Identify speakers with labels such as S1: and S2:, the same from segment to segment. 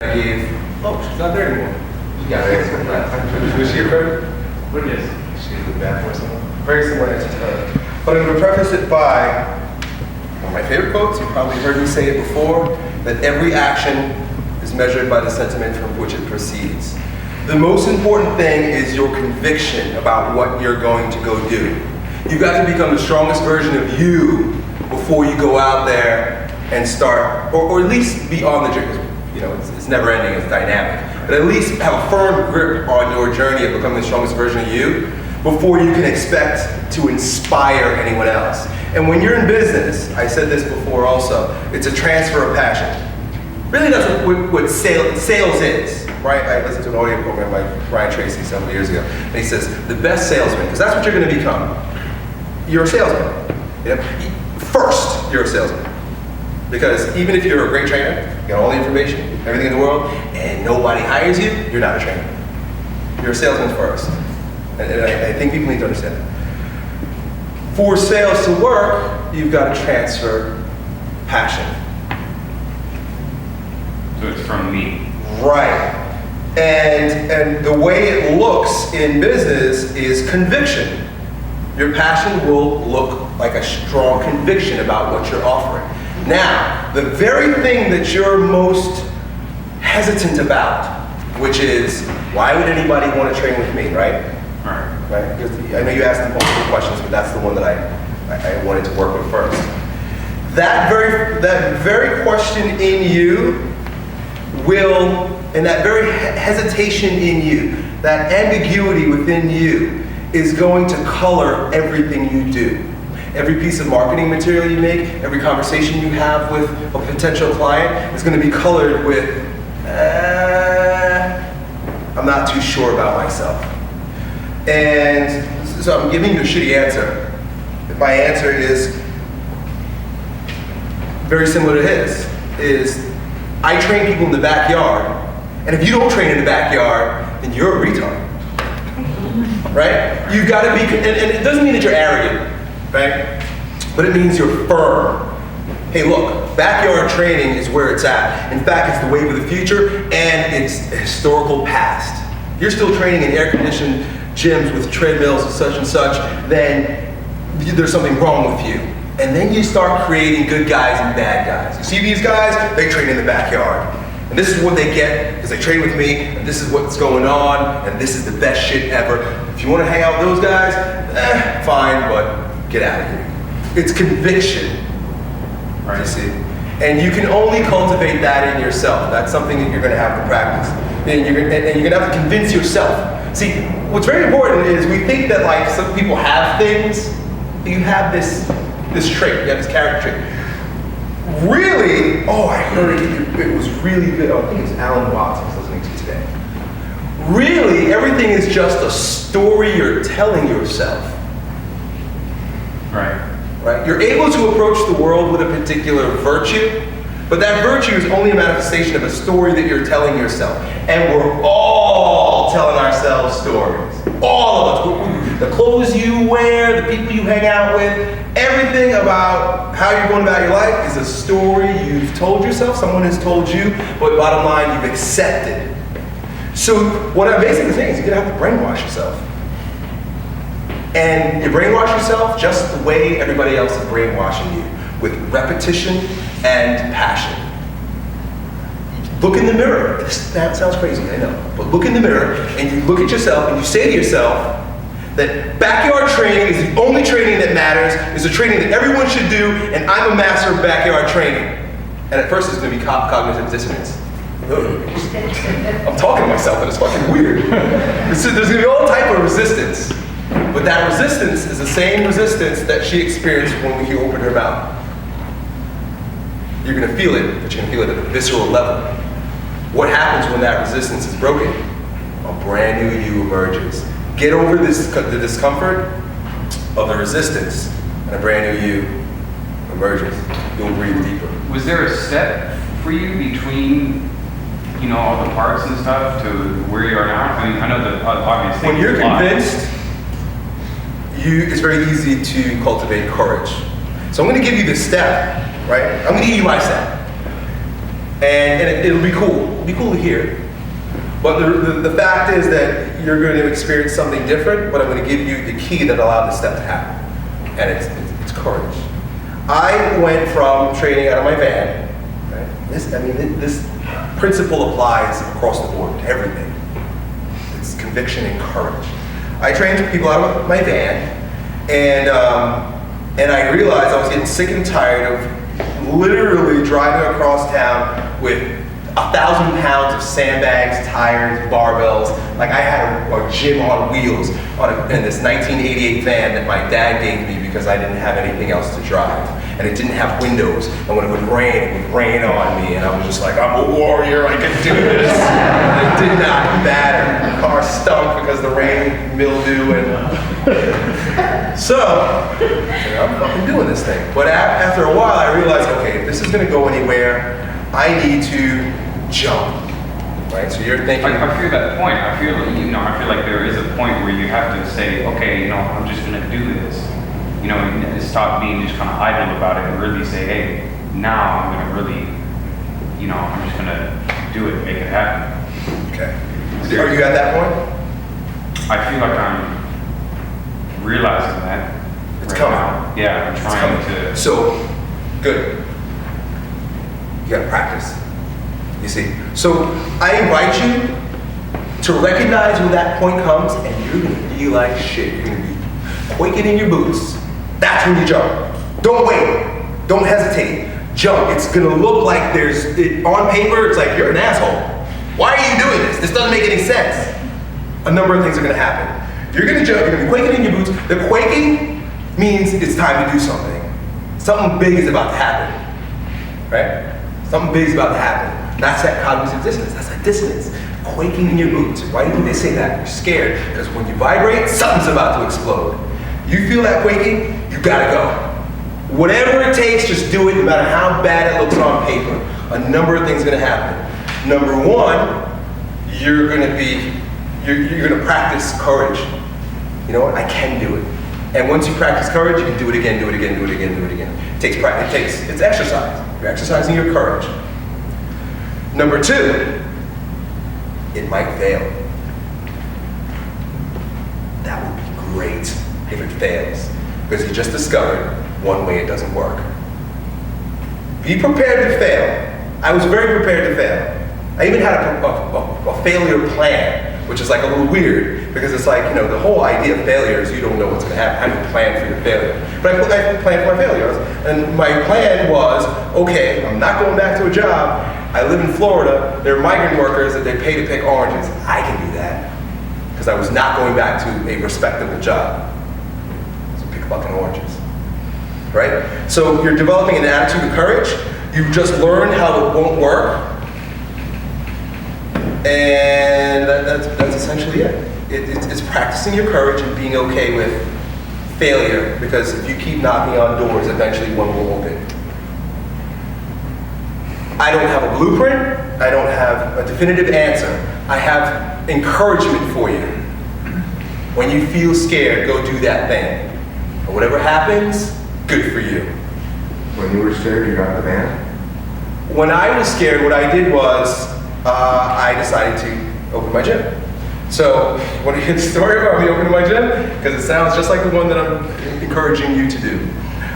S1: I gave, oh, she's not there anymore. You got it. Was she a friend?
S2: Witness.
S1: She's in the bathroom or something? Very similar answer to her. But I'm going to preface it by one of my favorite quotes. You've probably heard me say it before, that every action is measured by the sentiment from which it proceeds. The most important thing is your conviction about what you're going to go do. You've got to become the strongest version of you before you go out there and start, or at least be on the journey. You know, it's never ending, it's dynamic. But at least have a firm grip on your journey of becoming the strongest version of you before you can expect to inspire anyone else. And when you're in business, I said this before also, it's a transfer of passion. Really that's what sales is, right? I listened to an audio program by Brian Tracy several years ago, and he says, the best salesman, because that's what you're gonna become. You're a salesman. You know? First, you're a salesman. Because even if you're a great trainer, you got all the information, everything in the world, and nobody hires you, you're not a trainer. You're a salesman first. And I think people need to understand that. For sales to work, you've got to transfer passion.
S2: So it's from me.
S1: Right. And the way it looks in business is conviction. Your passion will look like a strong conviction about what you're offering. Now, the very thing that you're most hesitant about, which is, why would anybody want to train with me, right? Right? Because I know you asked the multiple questions, but that's the one that I wanted to work with first. That very question in you will, and that very hesitation in you, that ambiguity within you, is going to color everything you do. Every piece of marketing material you make, every conversation you have with a potential client is going to be colored with, I'm not too sure about myself. And so I'm giving you a shitty answer. My answer is very similar to his, is I train people in the backyard, and if you don't train in the backyard, then you're a retard. Right? You've got to be, and it doesn't mean that you're arrogant, right? But it means you're firm. Hey look, backyard training is where it's at. In fact, it's the wave of the future and it's historical past. You're still training in air-conditioned gyms with treadmills and such, then there's something wrong with you. And then you start creating good guys and bad guys. You see these guys, they train in the backyard. And this is what they get, because they train with me, and this is what's going on, and this is the best shit ever. If you want to hang out with those guys, fine, but get out of here. It's conviction, right? You see? And you can only cultivate that in yourself. That's something that you're going to have to practice. And you're going to have to convince yourself. See, what's very important is we think that like some people have things, you have this trait, you have this character trait. Really, oh, I heard it was really good. Oh, I think it was Alan Watts I was listening to today. Really, everything is just a story you're telling yourself.
S2: Right.
S1: Right? You're able to approach the world with a particular virtue, but that virtue is only a manifestation of a story that you're telling yourself. And we're all telling ourselves stories. All of us. The clothes you wear, the people you hang out with, everything about how you're going about your life is a story you've told yourself, someone has told you, but bottom line, you've accepted. So what I'm basically saying is you're gonna have to brainwash yourself. And you brainwash yourself just the way everybody else is brainwashing you, with repetition and passion. Look in the mirror. That sounds crazy, I know. But look in the mirror and you look at yourself and you say to yourself that backyard training is the only training that matters, is the training that everyone should do, and I'm a master of backyard training. And at first it's gonna be cognitive dissonance. I'm talking to myself and it's fucking weird. There's gonna be all type of resistance. But that resistance is the same resistance that she experienced when he opened her mouth. You're gonna feel it, but you're gonna feel it at a visceral level. What happens when that resistance is broken? A brand new you emerges. Get over the discomfort of the resistance, and a brand new you emerges. You'll breathe deeper.
S2: Was there a step for you between, you know, all the parts and stuff to where you are now? I mean, I know the obvious thing.
S1: When you're convinced, it's very easy to cultivate courage. So I'm going to give you the step, right? I'm going to give you my step. And it'll be cool. It'll be cool to hear. But the fact is that you're going to experience something different, but I'm going to give you the key that allowed this step to happen. And it's courage. I went from training out of my van, right? This principle applies across the board to everything. It's conviction and courage. I trained people out of my van, and I realized I was getting sick and tired of literally driving across town with 1,000 pounds of sandbags, tires, barbells. Like I had a gym on wheels in this 1988 van that my dad gave me because I didn't have anything else to drive. And it didn't have windows. And when it would rain on me. And I was just like, I'm a warrior, I can do this. It did not matter. The car stunk because the rain, mildew, and so I'm fucking doing this thing. But after a while, I realized, okay, if this is gonna go anywhere, I need to jump, right? So you're thinking.
S2: I feel that point. I feel like there is a point where you have to say, okay, I'm just gonna do this. And stop being just kind of idle about it and really say, hey, now I'm gonna really, I'm just gonna do it, make it happen.
S1: Okay. Are you at that point?
S2: I feel like I'm realizing that.
S1: It's
S2: right
S1: coming.
S2: now. Yeah, I'm trying to.
S1: So, good. You gotta practice. You see? So, I invite you to recognize when that point comes and you're gonna be like shit. You're gonna be quaking in your boots. That's when you jump. Don't wait. Don't hesitate. Jump. It's gonna look like on paper, it's like you're an asshole. Why are you doing this? This doesn't make any sense. A number of things are gonna happen. You're gonna jump, you're gonna be quaking in your boots. The quaking means it's time to do something. Something big is about to happen, right? Something big is about to happen. That's that cognitive dissonance, that's that dissonance. Quaking in your boots. Why do they say that? You're scared, because when you vibrate, something's about to explode. You feel that quaking, you gotta go. Whatever it takes, just do it, no matter how bad it looks on paper. A number of things are gonna happen. Number one, you're gonna practice courage. You know what, I can do it. And once you practice courage, you can do it again, do it again, do it again, do it again. It takes practice, it's exercise. You're exercising your courage. Number two, it might fail. That would be great if it fails, because you just discovered one way it doesn't work. Be prepared to fail. I was very prepared to fail. I even had a failure plan, which is like a little weird, because it's like, the whole idea of failure is you don't know what's gonna happen. How do you plan for your failure? But I planned for my failures. And my plan was, okay, I'm not going back to a job. I live in Florida. There are migrant workers that they pay to pick oranges. I can do that, because I was not going back to a respectable job. So pick fucking oranges, right? So you're developing an attitude of courage. You've just learned how it won't work. And that's essentially it. It's practicing your courage and being okay with failure, because if you keep knocking on doors, eventually one will open. I don't have a blueprint. I don't have a definitive answer. I have encouragement for you. When you feel scared, go do that thing. And whatever happens, good for you.
S3: When you were scared, you got the van?
S1: When I was scared, what I did was I decided to open my gym. So, want to hear the story about me opening my gym? Because it sounds just like the one that I'm encouraging you to do.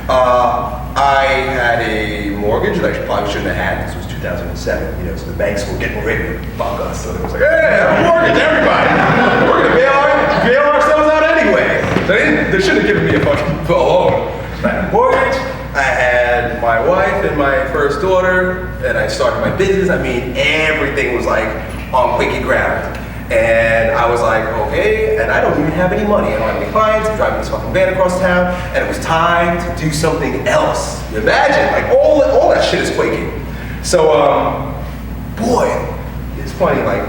S1: I had a mortgage that I probably shouldn't have had. This was 2007, so the banks were getting ready to fuck us. So it was like, hey, I have a mortgage, everybody. We're going to bail ourselves out anyway. They shouldn't have given me a fucking loan. I had a mortgage. I had my wife and my first daughter, and I started my business. Everything was like on quaky ground. And I was like, okay, and I don't even have any money. I don't have any clients. I'm driving this fucking van across town, and it was time to do something else. Imagine, like all that shit is quaking. So, boy, it's funny, like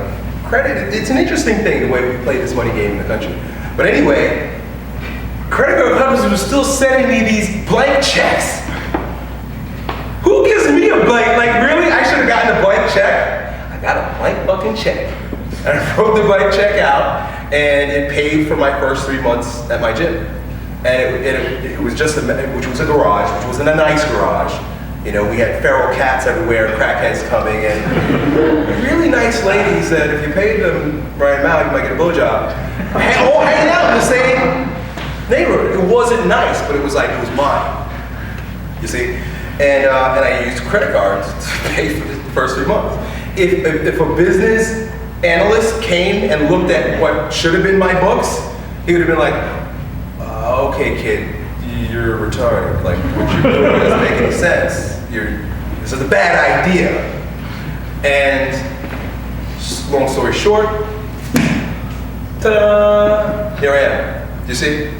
S1: credit, it's an interesting thing the way we play this money game in the country. But anyway, credit card companies were still sending me these blank checks. Who gives me a blank? Like, really? I should have gotten a blank check. I got a blank fucking check. And I wrote the blank check out, and it paid for my first 3 months at my gym. And it was just which was a garage, which wasn't a nice garage. You know, we had feral cats everywhere, crackheads coming, and really nice ladies that if you paid them right amount, you might get a blowjob. All hanging out in the same neighborhood. It wasn't nice, but it was like, it was mine. You see? And I used credit cards to pay for the first 3 months. If a business analyst came and looked at what should have been my books, he would have been like, okay, kid, you're retarded. Like, what you're doing doesn't make any sense. This is a bad idea. And long story short, ta-da, here I am. You see?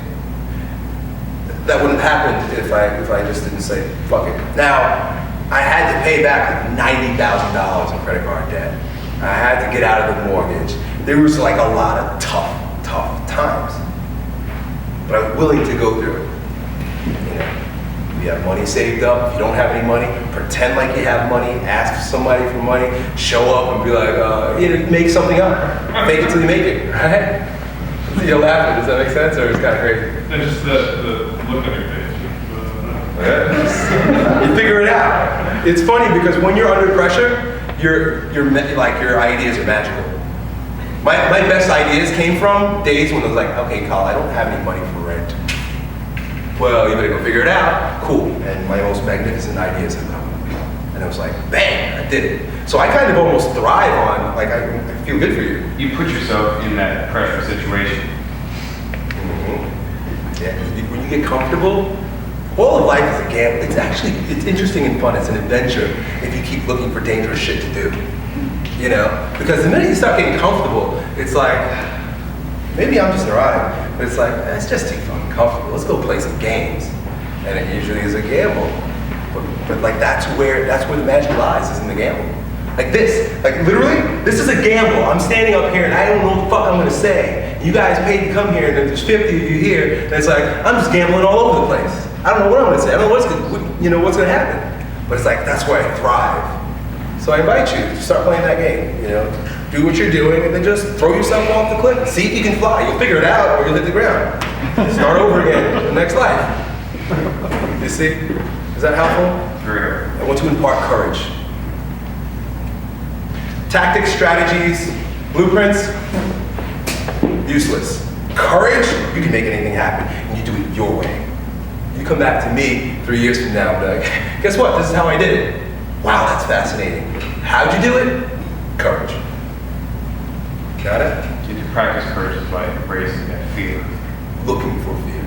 S1: That wouldn't have happened if I just didn't say, fuck it. Now, I had to pay back like $90,000 in credit card debt. I had to get out of the mortgage. There was like a lot of tough times. But I was willing to go through it. You know, if you have money saved up, if you don't have any money, pretend like you have money, ask somebody for money, show up and be like, make something up. Fake it till you make it, right? You're laughing, does that make sense, or it's kind of crazy?
S4: And just the look on your face.
S1: You figure it out. It's funny because when you're under pressure, your ideas are magical. My best ideas came from days when I was like, okay, Kyle, I don't have any money for rent. Well, you better go figure it out. Cool. And my most magnificent ideas have come. And I was like, bang, I did it. So I kind of almost thrive on, like, I feel good for you.
S2: You put yourself in that pressure situation.
S1: Yeah, when you get comfortable, all of life is a gamble. It's interesting and fun. It's an adventure if you keep looking for dangerous shit to do. You know? Because the minute you start getting comfortable, it's like, maybe I'm just neurotic, but it's like, it's just too fucking comfortable. Let's go play some games. And it usually is a gamble. But like that's where the magic lies, is in the gamble. Like this, like literally, this is a gamble. I'm standing up here and I don't know what the fuck I'm gonna say. You guys paid to come here and there's 50 of you here, and it's like, I'm just gambling all over the place. I don't know what I'm gonna say. I don't know what's gonna happen. But it's like, that's where I thrive. So I invite you to start playing that game, you know? Do what you're doing and then just throw yourself off the cliff. See if you can fly. You'll figure it out or you'll hit the ground. Start over again in the next life. You see? Is that helpful?
S2: Very
S1: I want to impart courage. Tactics, strategies, blueprints, useless. Courage, you can make anything happen, and you do it your way. You come back to me 3 years from now and be like, guess what? This is how I did it. Wow, that's fascinating. How'd you do it? Courage. Got it?
S2: You can practice courage by embracing that fear.
S1: Looking for fear.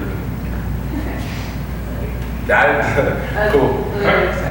S1: Got it? Cool.
S5: Okay.